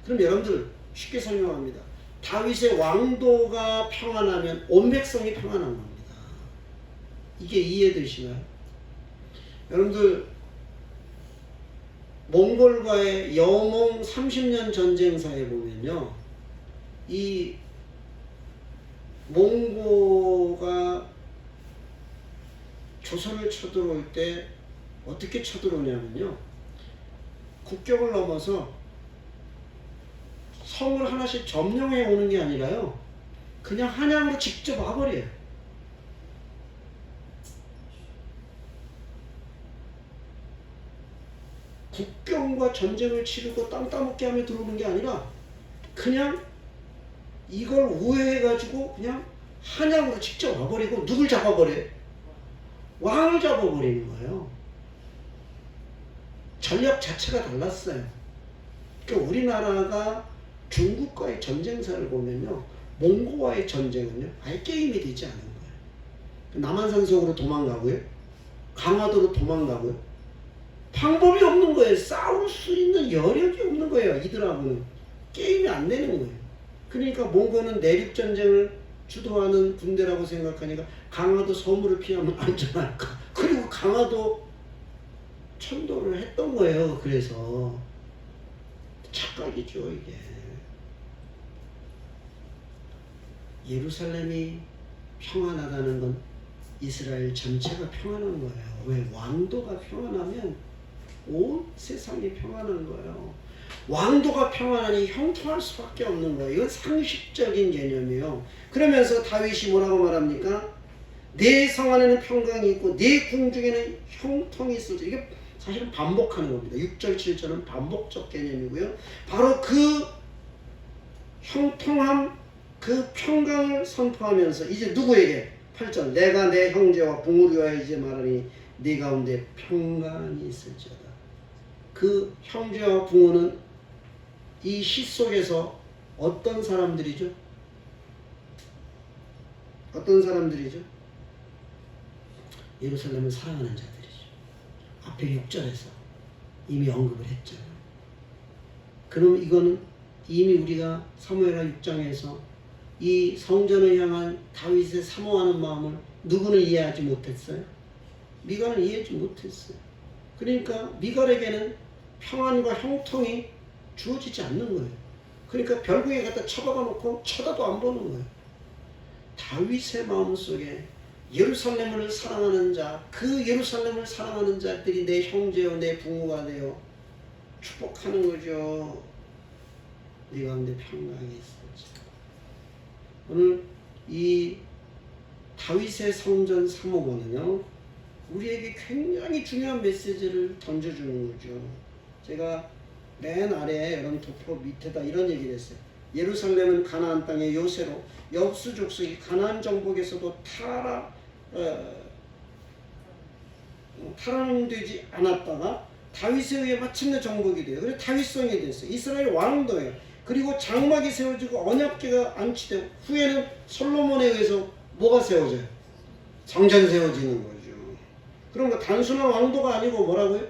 Speaker 1: 그럼 여러분들 쉽게 설명합니다. 다윗의 왕도가 평안하면 온 백성이 평안한 겁니다. 이게 이해되시나요? 여러분들 몽골과의 여몽 30년 전쟁사에 보면요, 이 몽고가 조선을 쳐들어올 때 어떻게 쳐들어오냐면요, 국경을 넘어서 성을 하나씩 점령해 오는 게 아니라요, 그냥 한양으로 직접 와버려요. 국경과 전쟁을 치르고 땅 따먹게 하며 들어오는 게 아니라 그냥 이걸 우회해가지고 그냥 한양으로 직접 와버리고 누굴 잡아버려요? 왕을 잡아버리는 거예요. 전력 자체가 달랐어요. 그러니까 우리나라가 중국과의 전쟁사를 보면요, 몽고와의 전쟁은요 아예 게임이 되지 않은 거예요. 남한산속으로 도망가고요, 강화도로 도망가고요, 방법이 없는 거예요. 싸울 수 있는 여력이 없는 거예요. 이들하고는 게임이 안 되는 거예요. 그러니까 몽고는 내륙전쟁을 주도하는 군대라고 생각하니까 강화도 섬으로 피하면 안전할까, 그리고 강화도 천도를 했던 거예요. 그래서 착각이죠 이게. 예루살렘이 평안하다는 건 이스라엘 전체가 평안한 거예요. 왜? 왕도가 평안하면 온 세상이 평안한 거예요. 왕도가 평안하니 형통할 수밖에 없는 거예요. 이건 상식적인 개념이에요. 그러면서 다윗이 뭐라고 말합니까? 내 성 안에는 평강이 있고 내 궁 중에는 형통이 있어져. 이게 사실은 반복하는 겁니다. 6절 7절은 반복적 개념이고요. 바로 그 형통함, 그 평강을 선포하면서 이제 누구에게? 8절, 내가 내 형제와 부모를 위하여 이제 말하니 네 가운데 평강이 있을지어다. 그 형제와 부모는 이 시 속에서 어떤 사람들이죠? 어떤 사람들이죠? 예루살렘을 사랑하는 자들이죠. 앞에 6절에서 이미 언급을 했죠. 그럼 이거는 이미 우리가 사무엘하 6장에서 이 성전을 향한 다윗의 사모하는 마음을 누구는 이해하지 못했어요? 미갈은 이해하지 못했어요. 그러니까 미갈에게는 평안과 형통이 주어지지 않는 거예요. 그러니까 별궁에 갖다 처박아 놓고 쳐다도 안 보는 거예요. 다윗의 마음속에 예루살렘을 사랑하는 자, 그 예루살렘을 사랑하는 자들이 내 형제요 내 부모가 되어 축복하는 거죠. 네 가운데 평강이 있을지. 오늘 이 다윗의 성전 사모고는요, 우리에게 굉장히 중요한 메시지를 던져주는 거죠. 제가 맨 아래에 이런 도표 밑에다 이런 얘기를 했어요. 예루살렘은 가나안 땅의 요새로 엽수 족속이 가나안 정복에서도 탈환되지 않았다가 다윗에 의해 마침내 정복이 돼요. 그래서 다윗성이 됐어요. 이스라엘 왕도예요. 그리고 장막이 세워지고 언약궤가 안치되고 후에는 솔로몬에 의해서 뭐가 세워져요? 성전 세워지는 거죠. 그럼 뭐 단순한 왕도가 아니고 뭐라고요?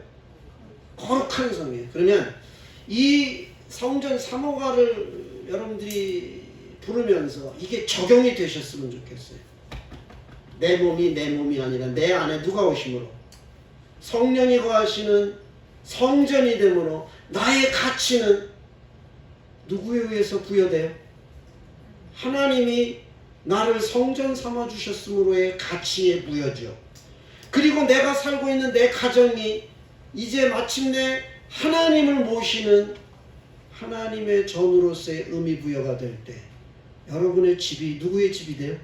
Speaker 1: 거룩한 성이에요. 그러면 이 성전 사모가를 여러분들이 부르면서 이게 적용이 되셨으면 좋겠어요. 내 몸이 아니라 내 안에 누가 오심으로 성령이 거하시는 성전이 되므로 나의 가치는 누구에 의해서 부여돼요? 하나님이 나를 성전 삼아 주셨으므로의 가치에 부여죠. 그리고 내가 살고 있는 내 가정이 이제 마침내 하나님을 모시는 하나님의 전으로서의 의미 부여가 될 때 여러분의 집이 누구의 집이 돼요?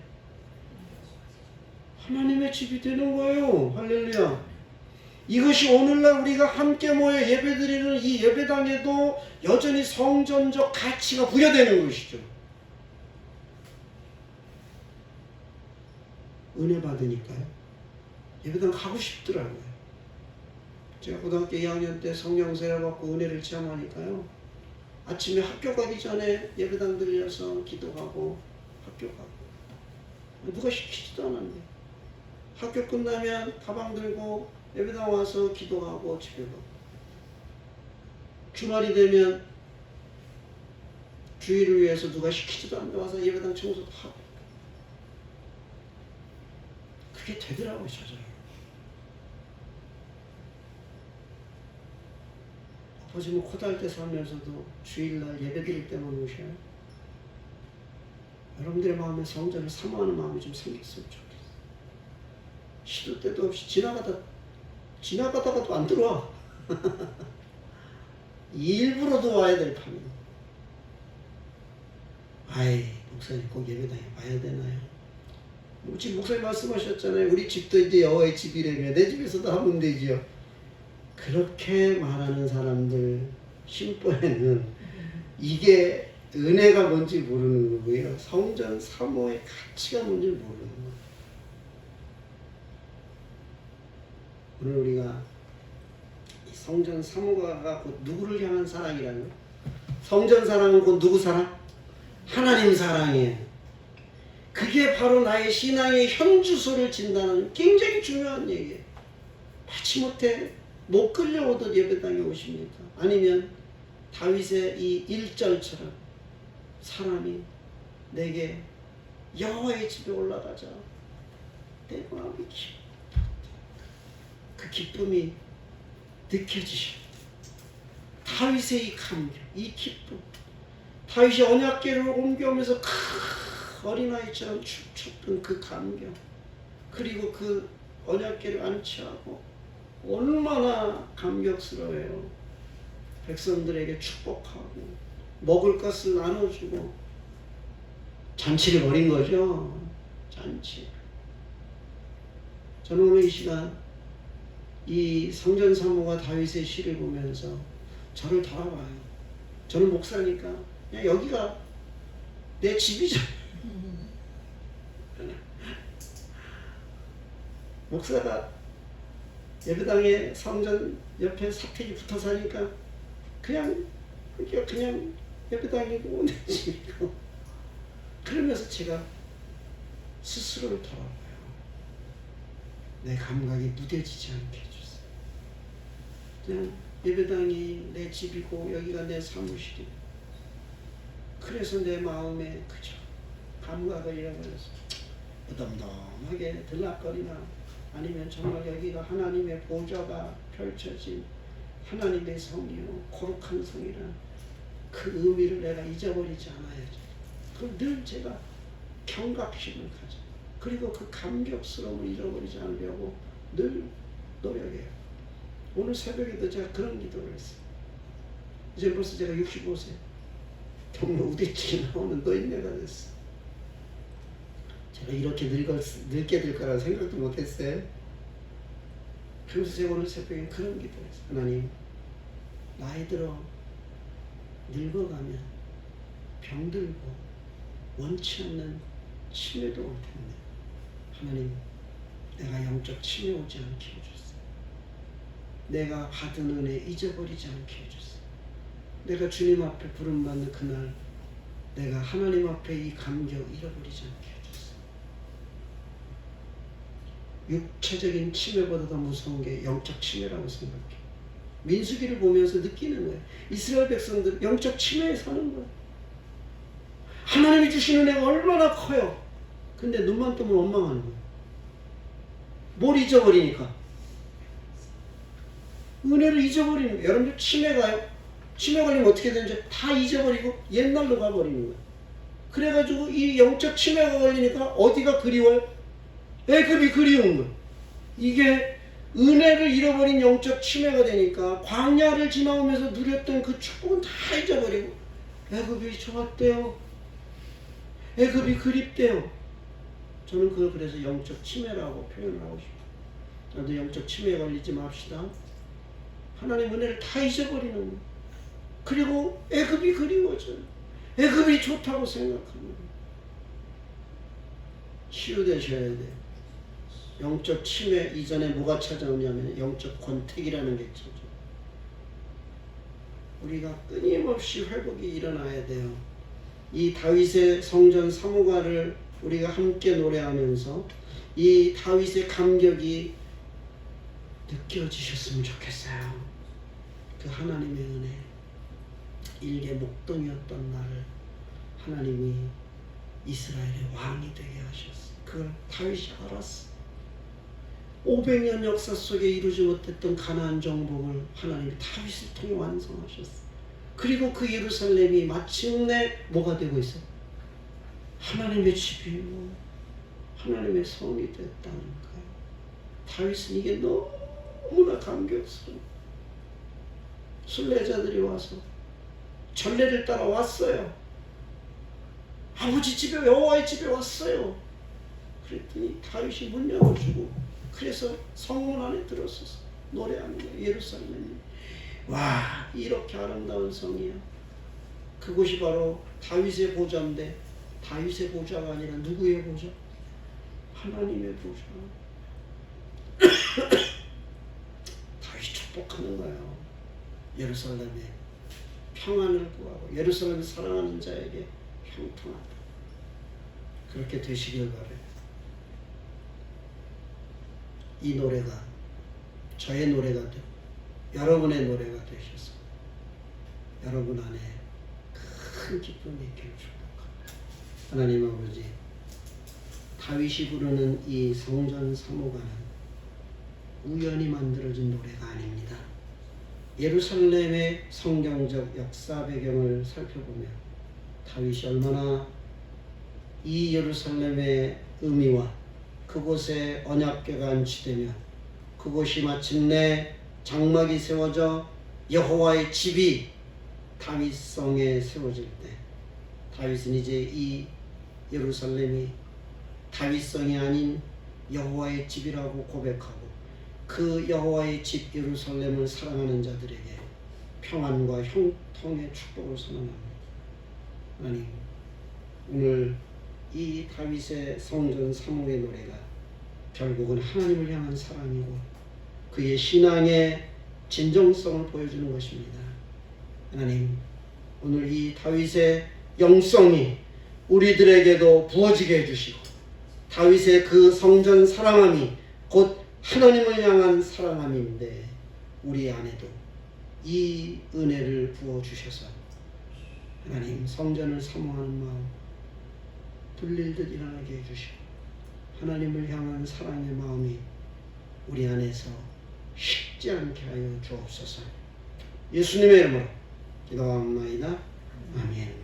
Speaker 1: 하나님의 집이 되는 거예요. 할렐루야. 이것이 오늘날 우리가 함께 모여 예배드리는 이 예배당에도 여전히 성전적 가치가 부여되는 것이죠. 은혜 받으니까요. 예배당 가고 싶더라고요. 제가 고등학교 2학년 때 성령세례 받고 은혜를 체험하니까요. 아침에 학교 가기 전에 예배당 들려서 기도하고 학교 가고 누가 시키지도 않았는데 학교 끝나면 가방 들고 예배당 와서 기도하고 집에 가고 주말이 되면 주일을 위해서 누가 시키지도 않는데 와서 예배당 청소도 하고 그게 되더라고요. 저절로. 아버지는 코달때 살면서도 주일날 예배드릴 때만 오셔요. 여러분들의 마음에 성전을 사모하는 마음이 좀 생겼으면 좋겠어요. 시도 때도 없이 지나가다가도 안 들어와. 일부러도 와야 될 판이에요. 아이, 목사님 꼭 예배당에 와야 되나요? 지금 목사님 말씀하셨잖아요. 우리 집도 이제 여호와의 집이라며 내 집에서도 하면 되지요. 그렇게 말하는 사람들 심보에는 이게 은혜가 뭔지 모르는 거고요. 성전 사모의 가치가 뭔지 모르는 거예요. 오늘 우리가 이 성전 사모가 곧 누구를 향한 사랑이라는 거예요. 성전 사랑은 곧 누구 사랑? 하나님 사랑이에요. 그게 바로 나의 신앙의 현주소를 진다는 굉장히 중요한 얘기예요. 마지못해 못 끌려오듯 예배당에 오십니까? 아니면 다윗의 이 1절처럼 사람이 내게 여호와의 집에 올라가자. 내 마음이 기뻐. 그 기쁨이 느껴지셔. 다윗의 이 감격, 이 기쁨. 다윗이 언약궤를 옮겨오면서 어린아이처럼 춤췄던 그 감격. 그리고 그 언약궤를 안치하고 얼마나 감격스러워요. 백성들에게 축복하고 먹을 것을 나눠주고 잔치를 벌인 거죠. 잔치. 저는 오늘 이 시간 이 성전 사모가 다윗의 시를 보면서 저를 돌아봐요. 저는 목사니까 그냥 여기가 내 집이죠. 목사가 예배당에 성전 옆에 사택이 붙어 사니까 그냥 예배당이고 내 집이고 그러면서 제가 스스로를 돌아봐요. 내 감각이 무뎌지지 않게 해주세요. 그냥 예배당이 내 집이고 여기가 내 사무실이고 그래서 내 마음에 그저 감각을 잃어버려서 무덤덤하게 들락거리나 아니면 정말 여기가 하나님의 보좌가 펼쳐진 하나님의 성이요 거룩한 성이라 그 의미를 내가 잊어버리지 않아야죠. 그럼 늘 제가 경각심을 가져 그리고 그 감격스러움을 잃어버리지 않으려고 늘 노력해요. 오늘 새벽에도 제가 그런 기도를 했어요. 이제 벌써 제가 65세 경로 우대증이 나오는 노인네가 됐어. 제가 이렇게 늙게 될 거라고 생각도 못했어요. 그래서 제가 오늘 새벽에 그런 기도를 했어요. 하나님, 나이 들어 늙어가면 병들고 원치 않는 치매도 올 텐데 하나님 내가 영적 치매 오지 않게 해주세요. 내가 받은 은혜 잊어버리지 않게 해주세요. 내가 주님 앞에 부름받는 그날 내가 하나님 앞에 이 감격 잃어버리지 않게 해주세요. 육체적인 치매보다 더 무서운 게 영적 치매라고 생각해. 민수기를 보면서 느끼는 거예요. 이스라엘 백성들 영적 치매에 사는 거예요. 하나님이 주신 은혜가 얼마나 커요. 근데 눈만 뜨면 원망하는 거예요. 뭘 잊어버리니까? 은혜를 잊어버리는 거예요. 여러분들 치매가요? 치매 걸리면 어떻게 되는지 다 잊어버리고 옛날로 가버리는 거예요. 그래가지고 이 영적 치매가 걸리니까 어디가 그리워요? 애굽이 그리운 거예요. 이게 은혜를 잃어버린 영적 치매가 되니까 광야를 지나오면서 누렸던 그 축복은 다 잊어버리고 애굽이 좋았대요. 애굽이 그립대요. 저는 그걸 그래서 영적 치매라고 표현을 하고 싶어요. 나도 영적 치매에 걸리지 맙시다. 하나님 은혜를 다 잊어버리는 거예요. 그리고 애굽이 그리워져요. 애굽이 좋다고 생각하는 거예요. 치유되셔야 돼요. 영적 치매 이전에 뭐가 찾아오냐면 영적 권태기라는 게 찾아오죠. 우리가 끊임없이 회복이 일어나야 돼요. 이 다윗의 성전 사무가를 우리가 함께 노래하면서 이 다윗의 감격이 느껴지셨으면 좋겠어요. 그 하나님의 은혜, 일개 목동이었던 나를 하나님이 이스라엘의 왕이 되게 하셨어요. 그걸 다윗이 알았어. 500년 역사 속에 이루지 못했던 가나안 정복을 하나님이 다윗을 통해 완성하셨어요. 그리고 그 예루살렘이 마침내 뭐가 되고 있어요? 하나님의 집이고 하나님의 성이 됐다는 거예요. 다윗은 이게 너무나 감격스러워. 순례자들이 와서 전례를 따라 왔어요. 아버지 집에 여호와의 집에 왔어요. 그랬더니 다윗이 문 열어주고 그래서 성문 안에 들어서서 노래하는 거예요. 예루살렘이. 와, 이렇게 아름다운 성이야. 그곳이 바로 다윗의 보좌인데 다윗의 보좌가 아니라 누구의 보좌? 하나님의 보좌. 다윗이 축복하는 거예요. 예루살렘에 평안을 구하고 예루살렘을 사랑하는 자에게 형통하다. 그렇게 되시길 바라요. 이 노래가 저의 노래가 되고 여러분의 노래가 되셔서 여러분 안에 큰 기쁨이 있기를 축복합니다. 하나님 아버지, 다윗이 부르는 이 성전 사무가는 우연히 만들어진 노래가 아닙니다. 예루살렘의 성경적 역사 배경을 살펴보면 다윗이 얼마나 이 예루살렘의 의미와 그곳에 언약궤가 안치되며 그곳이 마침내 장막이 세워져 여호와의 집이 다윗성에 세워질 때 다윗은 이제 이 예루살렘이 다윗성이 아닌 여호와의 집이라고 고백하고 그 여호와의 집 예루살렘을 사랑하는 자들에게 평안과 형통의 축복을 선언합니다. 하나님, 오늘 이 다윗의 성전 사무의 노래가 결국은 하나님을 향한 사랑이고 그의 신앙의 진정성을 보여주는 것입니다. 하나님, 오늘 이 다윗의 영성이 우리들에게도 부어지게 해주시고 다윗의 그 성전 사랑함이 곧 하나님을 향한 사랑함인데 우리 안에도 이 은혜를 부어주셔서 하나님 성전을 사모하는 마음 불릴 듯 일어나게 해주시고 하나님을 향한 사랑의 마음이 우리 안에서 식지 않게 하여 주옵소서. 예수님의 이름으로 기도합니다. 아멘.